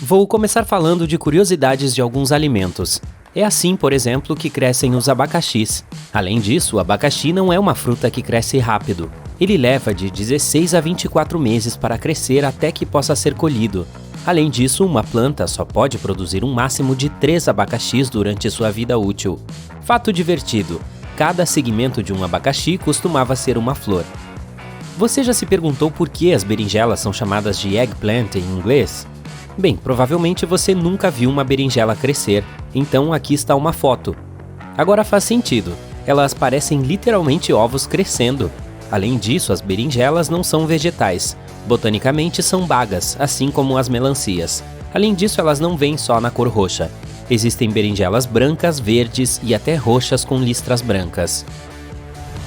Vou começar falando de curiosidades de alguns alimentos. É assim, por exemplo, que crescem os abacaxis. Além disso, o abacaxi não é uma fruta que cresce rápido. Ele leva de 16 a 24 meses para crescer até que possa ser colhido. Além disso, uma planta só pode produzir um máximo de 3 abacaxis durante sua vida útil. Fato divertido: cada segmento de um abacaxi costumava ser uma flor. Você já se perguntou por que as berinjelas são chamadas de eggplant em inglês? Bem, provavelmente você nunca viu uma berinjela crescer, então aqui está uma foto. Agora faz sentido, elas parecem literalmente ovos crescendo. Além disso, as berinjelas não são vegetais. Botanicamente são bagas, assim como as melancias. Além disso, elas não vêm só na cor roxa. Existem berinjelas brancas, verdes e até roxas com listras brancas.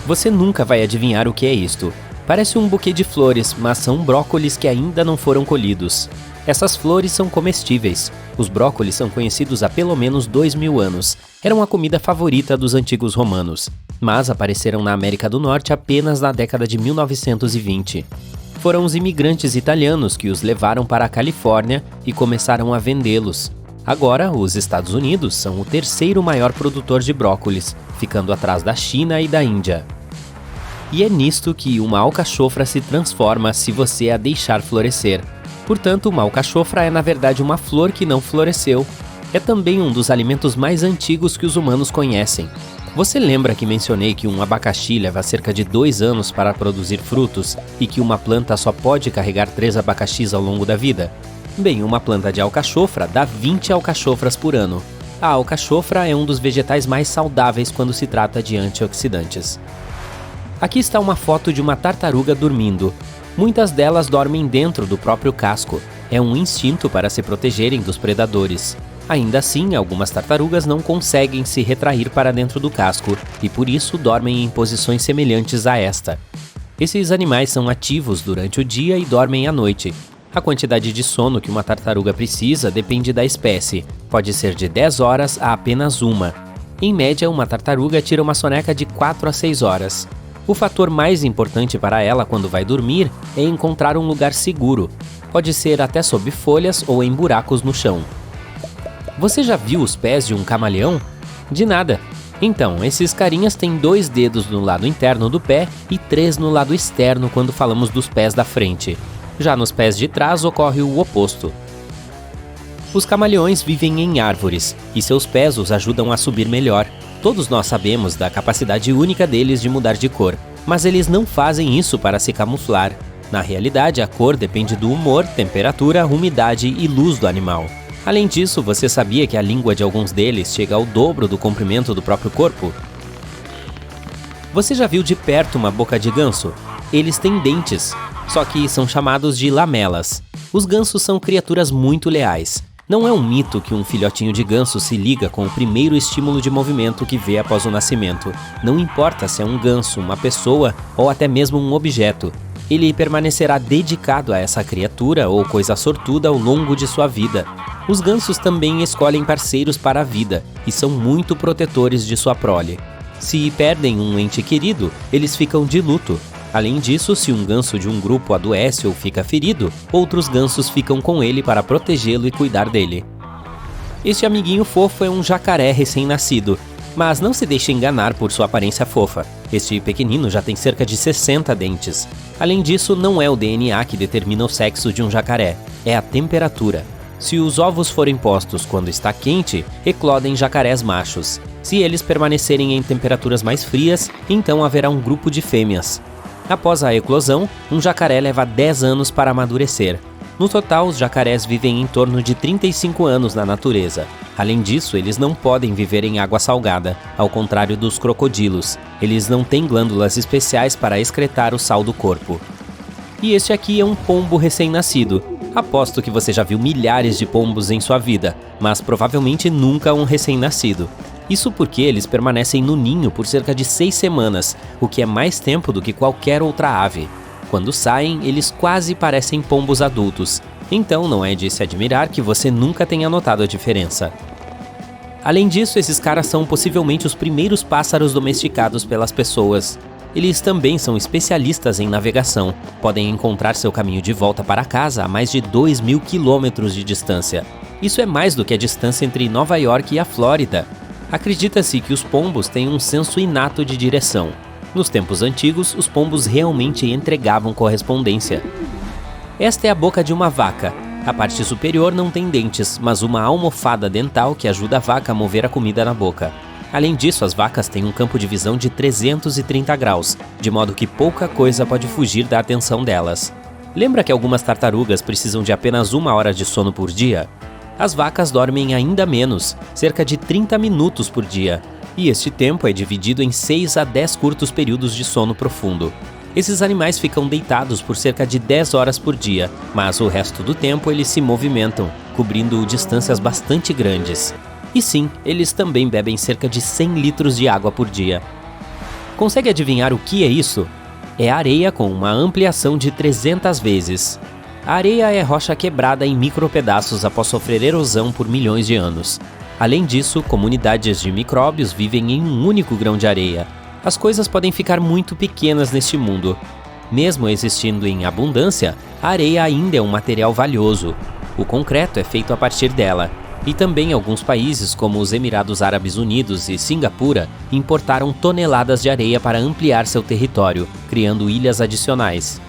Você nunca vai adivinhar o que é isto. Parece um buquê de flores, mas são brócolis que ainda não foram colhidos. Essas flores são comestíveis. Os brócolis são conhecidos há pelo menos 2000 anos. Eram a comida favorita dos antigos romanos, mas apareceram na América do Norte apenas na década de 1920. Foram os imigrantes italianos que os levaram para a Califórnia e começaram a vendê-los. Agora, os Estados Unidos são o terceiro maior produtor de brócolis, ficando atrás da China e da Índia. E é nisto que uma alcachofra se transforma se você a deixar florescer. Portanto, uma alcachofra é na verdade uma flor que não floresceu. É também um dos alimentos mais antigos que os humanos conhecem. Você lembra que mencionei que um abacaxi leva cerca de 2 anos para produzir frutos e que uma planta só pode carregar 3 abacaxis ao longo da vida? Bem, uma planta de alcachofra dá 20 alcachofras por ano. A alcachofra é um dos vegetais mais saudáveis quando se trata de antioxidantes. Aqui está uma foto de uma tartaruga dormindo. Muitas delas dormem dentro do próprio casco. É um instinto para se protegerem dos predadores. Ainda assim, algumas tartarugas não conseguem se retrair para dentro do casco e por isso dormem em posições semelhantes a esta. Esses animais são ativos durante o dia e dormem à noite. A quantidade de sono que uma tartaruga precisa depende da espécie. Pode ser de 10 horas a apenas uma. Em média, uma tartaruga tira uma soneca de 4 a 6 horas. O fator mais importante para ela quando vai dormir é encontrar um lugar seguro. Pode ser até sob folhas ou em buracos no chão. Você já viu os pés de um camaleão? De nada. Então, esses carinhas têm 2 dedos no lado interno do pé e 3 no lado externo quando falamos dos pés da frente. Já nos pés de trás ocorre o oposto. Os camaleões vivem em árvores e seus pés os ajudam a subir melhor. Todos nós sabemos da capacidade única deles de mudar de cor, mas eles não fazem isso para se camuflar. Na realidade, a cor depende do humor, temperatura, umidade e luz do animal. Além disso, você sabia que a língua de alguns deles chega ao dobro do comprimento do próprio corpo? Você já viu de perto uma boca de ganso? Eles têm dentes, só que são chamados de lamelas. Os gansos são criaturas muito leais. Não é um mito que um filhotinho de ganso se liga com o primeiro estímulo de movimento que vê após o nascimento. Não importa se é um ganso, uma pessoa ou até mesmo um objeto. Ele permanecerá dedicado a essa criatura ou coisa sortuda ao longo de sua vida. Os gansos também escolhem parceiros para a vida e são muito protetores de sua prole. Se perdem um ente querido, eles ficam de luto. Além disso, se um ganso de um grupo adoece ou fica ferido, outros gansos ficam com ele para protegê-lo e cuidar dele. Este amiguinho fofo é um jacaré recém-nascido, mas não se deixe enganar por sua aparência fofa. Este pequenino já tem cerca de 60 dentes. Além disso, não é o DNA que determina o sexo de um jacaré, é a temperatura. Se os ovos forem postos quando está quente, eclodem jacarés machos. Se eles permanecerem em temperaturas mais frias, então haverá um grupo de fêmeas. Após a eclosão, um jacaré leva 10 anos para amadurecer. No total, os jacarés vivem em torno de 35 anos na natureza. Além disso, eles não podem viver em água salgada, ao contrário dos crocodilos. Eles não têm glândulas especiais para excretar o sal do corpo. E este aqui é um pombo recém-nascido. Aposto que você já viu milhares de pombos em sua vida, mas provavelmente nunca um recém-nascido. Isso porque eles permanecem no ninho por cerca de 6 semanas, o que é mais tempo do que qualquer outra ave. Quando saem, eles quase parecem pombos adultos, então não é de se admirar que você nunca tenha notado a diferença. Além disso, esses caras são possivelmente os primeiros pássaros domesticados pelas pessoas. Eles também são especialistas em navegação. Podem encontrar seu caminho de volta para casa a mais de 2.000 quilômetros de distância. Isso é mais do que a distância entre Nova York e a Flórida. Acredita-se que os pombos têm um senso inato de direção. Nos tempos antigos, os pombos realmente entregavam correspondência. Esta é a boca de uma vaca. A parte superior não tem dentes, mas uma almofada dental que ajuda a vaca a mover a comida na boca. Além disso, as vacas têm um campo de visão de 330 graus, de modo que pouca coisa pode fugir da atenção delas. Lembra que algumas tartarugas precisam de apenas 1 hora de sono por dia? As vacas dormem ainda menos, cerca de 30 minutos por dia, e este tempo é dividido em 6 a 10 curtos períodos de sono profundo. Esses animais ficam deitados por cerca de 10 horas por dia, mas o resto do tempo eles se movimentam, cobrindo distâncias bastante grandes. E sim, eles também bebem cerca de 100 litros de água por dia. Consegue adivinhar o que é isso? É areia com uma ampliação de 300 vezes. A areia é rocha quebrada em micropedaços após sofrer erosão por milhões de anos. Além disso, comunidades de micróbios vivem em um único grão de areia. As coisas podem ficar muito pequenas neste mundo. Mesmo existindo em abundância, a areia ainda é um material valioso. O concreto é feito a partir dela. E também alguns países, como os Emirados Árabes Unidos e Singapura, importaram toneladas de areia para ampliar seu território, criando ilhas adicionais.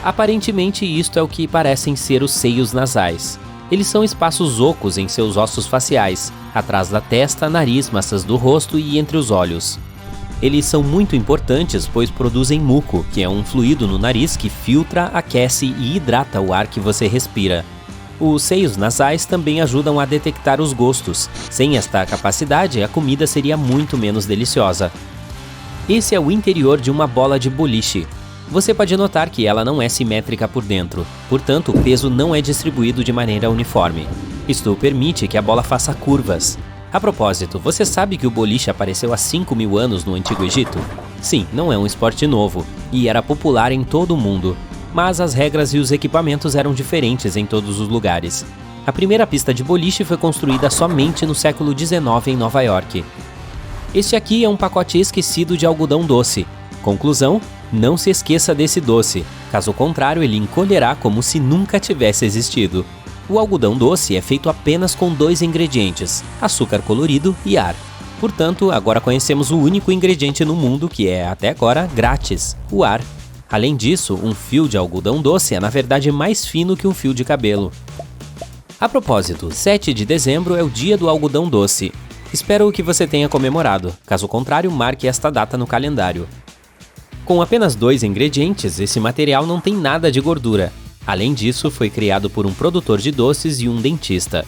Aparentemente, isto é o que parecem ser os seios nasais. Eles são espaços ocos em seus ossos faciais, atrás da testa, nariz, maçãs do rosto e entre os olhos. Eles são muito importantes pois produzem muco, que é um fluido no nariz que filtra, aquece e hidrata o ar que você respira. Os seios nasais também ajudam a detectar os gostos. Sem esta capacidade, a comida seria muito menos deliciosa. Esse é o interior de uma bola de boliche. Você pode notar que ela não é simétrica por dentro, portanto o peso não é distribuído de maneira uniforme. Isto permite que a bola faça curvas. A propósito, você sabe que o boliche apareceu há 5.000 anos no Antigo Egito? Sim, não é um esporte novo, e era popular em todo o mundo. Mas as regras e os equipamentos eram diferentes em todos os lugares. A primeira pista de boliche foi construída somente no século XIX em Nova York. Este aqui é um pacote esquecido de algodão doce. Conclusão: não se esqueça desse doce, caso contrário ele encolherá como se nunca tivesse existido. O algodão doce é feito apenas com 2 ingredientes, açúcar colorido e ar. Portanto, agora conhecemos o único ingrediente no mundo que é, até agora, grátis, o ar. Além disso, um fio de algodão doce é na verdade mais fino que um fio de cabelo. A propósito, 7 de dezembro é o dia do algodão doce. Espero que você tenha comemorado, caso contrário, marque esta data no calendário. Com apenas 2 ingredientes, esse material não tem nada de gordura. Além disso, foi criado por um produtor de doces e um dentista.